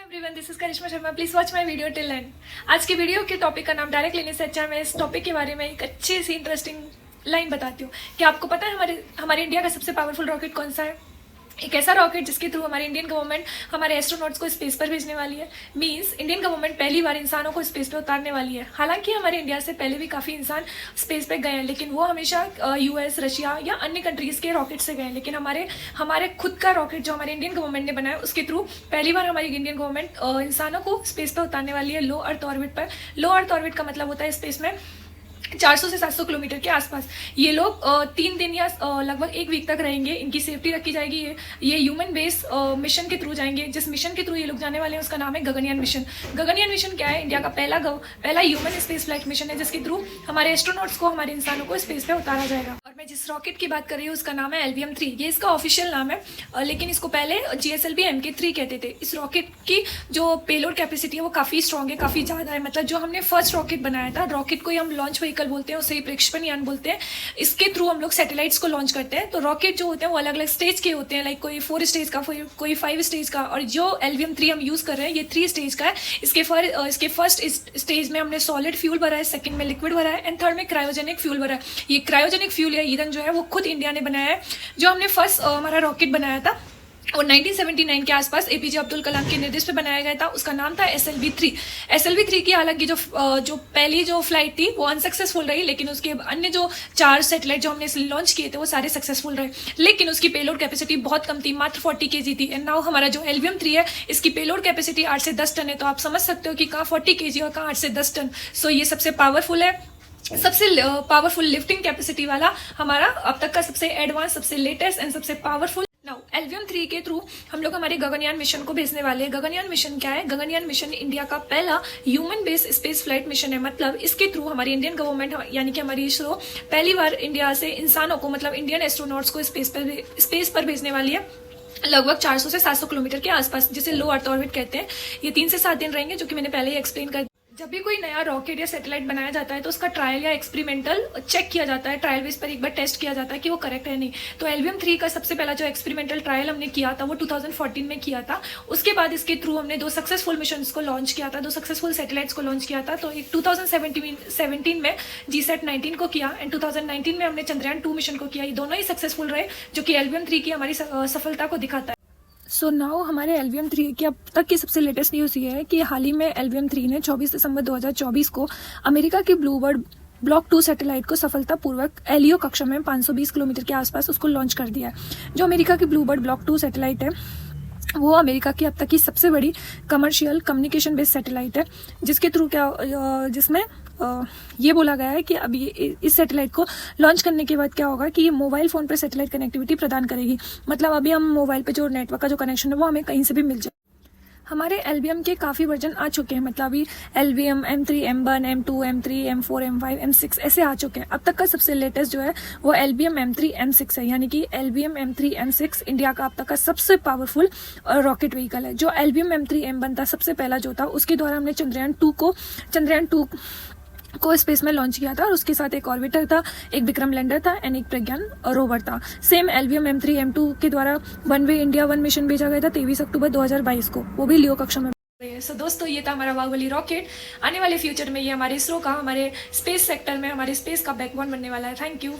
Everyone, this is Karishma Sharma. Please watch my video till end. आज की video के topic का नाम डायरेक्ट लेने से अच्छा मैं इस टॉपिक के बारे में एक अच्छी सी इंटरेस्टिंग लाइन बताती हूँ। क्या आपको पता है हमारे इंडिया का सबसे पावरफुल रॉकेट कौन सा है? एक ऐसा रॉकेट जिसके थ्रू हमारी इंडियन गवर्नमेंट हमारे एस्ट्रोनॉट्स को स्पेस पर भेजने वाली है। मींस इंडियन गवर्नमेंट पहली बार इंसानों को स्पेस पे उतारने वाली है। हालांकि हमारे इंडिया से पहले भी काफ़ी इंसान स्पेस पे गए हैं, लेकिन वो हमेशा यूएस, रशिया या अन्य कंट्रीज़ के रॉकेट से गए हैं। लेकिन हमारे खुद का रॉकेट जो हमारे इंडियन गवर्नमेंट ने बनाया, उसके थ्रू पहली बार हमारी इंडियन गवर्नमेंट इंसानों को स्पेस पर उतारने वाली है, लो अर्थ ऑर्बिट पर। लो अर्थ ऑर्बिट का मतलब होता है स्पेस में 400 से 700 किलोमीटर के आसपास। ये लोग 3 दिन या लगभग 1 वीक तक रहेंगे। इनकी सेफ्टी रखी जाएगी। ये ह्यूमन बेस मिशन के थ्रू जाएंगे। जिस मिशन के थ्रू ये लोग जाने वाले हैं उसका नाम है गगनयान मिशन। गगनयान मिशन क्या है? इंडिया का पहला ह्यूमन स्पेस फ्लाइट मिशन है, जिसके थ्रू हमारे एस्ट्रोनॉट्स को, हमारे इंसानों को स्पेस पे उतारा जाएगा। और मैं जिस रॉकेट की बात कर रही हूँ उसका नाम है LVM-3। ये इसका ऑफिशियल नाम है, लेकिन इसको पहले GSLV MK3 कहते थे। इस रॉकेट की जो पेलोड कैपेसिटी है वो काफ़ी स्ट्रॉन्ग है, काफ़ी ज़्यादा है। मतलब जो हमने फर्स्ट रॉकेट बनाया था, रॉकेट को ही हम लॉन्च व्हीकल बोलते हैं, उसे ही प्रक्षेपण यान बोलते हैं। इसके थ्रू हम लोग सैटेलाइट्स को लॉन्च करते हैं। तो रॉकेट जो होते हैं वो अलग अलग स्टेज के होते हैं, लाइक कोई 4 स्टेज का, कोई 5 स्टेज का। और जो LVM-3 हम यूज़ कर रहे हैं ये 3 स्टेज का है। इसके फर्स्ट स्टेज में हमने सॉलिड फ्यूल भरा है, सेकंड में लिक्विड भरा है, एंड थर्ड में क्रायोजेनिक फ्यूल भरा है। ये क्रायोजेनिक फ्यूल या ईंधन जो है वो खुद इंडिया ने बनाया है। जो हमने फर्स्ट हमारा रॉकेट बनाया था और 1979 के आसपास APJ अब्दुल कलाम के निर्देश पे बनाया गया था, उसका नाम था SLV-3। SLV-3 की हालांकि जो पहली जो फ्लाइट थी वो अनसक्सेसफुल रही, लेकिन उसके अन्य जो 4 सैटेलाइट जो हमने लॉन्च किए थे वो सारे सक्सेसफुल रहे। लेकिन उसकी पेलोड कैपेसिटी बहुत कम थी, मात्र 40 kg थी। एंड नाउ हमारा जो LVM-3 है, इसकी पेलोड कैपेसिटी 8 से 10 टन है। तो आप समझ सकते हो कि कहाँ 40 kg और कहाँ 8 से 10 टन। सो ये सबसे पावरफुल है, सबसे पावरफुल लिफ्टिंग कैपेसिटी वाला हमारा अब तक का सबसे एडवांस, सबसे लेटेस्ट एंड सबसे पावरफुल। नाउ LVM-3 के थ्रू हम लोग हमारे गगनयान मिशन को भेजने वाले हैं। गगनयान मिशन क्या है? गगनयान मिशन इंडिया का पहला human based space flight mission है। मतलब इसके थ्रू हमारी इंडियन गवर्नमेंट यानी कि हमारी इसरो पहली बार इंडिया से इंसानों को, मतलब इंडियन एस्ट्रोनॉट्स को स्पेस पर भेजने वाली है, लगभग 400 से 700 किलोमीटर के आसपास, जिसे लो अर्थ ऑर्बिट कहते हैं। ये 3 से 7 दिन रहेंगे, जो कि मैंने पहले ही एक्सप्लेन कर। जब भी कोई नया रॉकेट या सैटेलाइट बनाया जाता है तो उसका ट्रायल या एक्सपेरिमेंटल चेक किया जाता है, ट्रायल बेस पर एक बार टेस्ट किया जाता है कि वो करेक्ट है नहीं। तो LVM-3 का सबसे पहला जो एक्सपेरिमेंटल ट्रायल हमने किया था वो 2014 में किया था। उसके बाद इसके थ्रू हमने 2 सक्सेसफुल मिशन को लॉन्च किया था, 2 सक्सेसफुल सैटेलाइट्स को लॉन्च किया था। तो एक 2017 में GSAT-19 को किया, एंड 2019 में हमने चंद्रयान-2 मिशन को किया। ये दोनों ही सक्सेसफुल रहे, जो कि LVM-3 की हमारी सफलता को दिखाता है। सो नाउ हमारे LVM-3 की अब तक की सबसे लेटेस्ट न्यूज़ ये है कि हाल ही में LVM-3 ने 24 दिसंबर 2024 को अमेरिका की ब्लूबर्ड ब्लॉक 2 सैटेलाइट को सफलतापूर्वक LEO कक्षा में 520 किलोमीटर के आसपास उसको लॉन्च कर दिया है। जो अमेरिका की ब्लूबर्ड ब्लॉक 2 सैटेलाइट है वो अमेरिका की अब तक की सबसे बड़ी कमर्शियल कम्युनिकेशन बेस्ड सैटेलाइट है, जिसके थ्रू जिसमें ये बोला गया है कि अब इस सैटेलाइट को लॉन्च करने के बाद क्या होगा कि ये मोबाइल फ़ोन पर सैटेलाइट कनेक्टिविटी प्रदान करेगी। मतलब अभी हम मोबाइल पे जो नेटवर्क का जो कनेक्शन है वो हमें कहीं से भी मिल जाए। हमारे LVM के काफ़ी वर्जन आ चुके हैं। मतलब अभी LVM M3, M1, M2, M3, M4, M5, M6 ऐसे आ चुके हैं। अब तक का सबसे लेटेस्ट जो है वो LVM M3 M6 है, यानी कि LVM M3 M6 इंडिया का अब तक का सबसे पावरफुल रॉकेट व्हीकल है। जो LVM M3 M1 था, सबसे पहला जो था, उसके द्वारा हमने चंद्रयान 2 को स्पेस में लॉन्च किया था, और उसके साथ एक ऑर्बिटर था, एक विक्रम लैंडर था, एंड एक प्रज्ञान रोवर था। सेम LVM M3 M2 के द्वारा वन वे इंडिया 1 मिशन भेजा गया था 23 अक्टूबर 2022 को, वो भी लियो कक्षा में। सो दोस्तों, ये था हमारा बाहुबली रॉकेट। आने वाले फ्यूचर में ये हमारे इसरो का, हमारे स्पेस सेक्टर में, हमारे स्पेस का बैकबोन बनने वाला है। Thank you.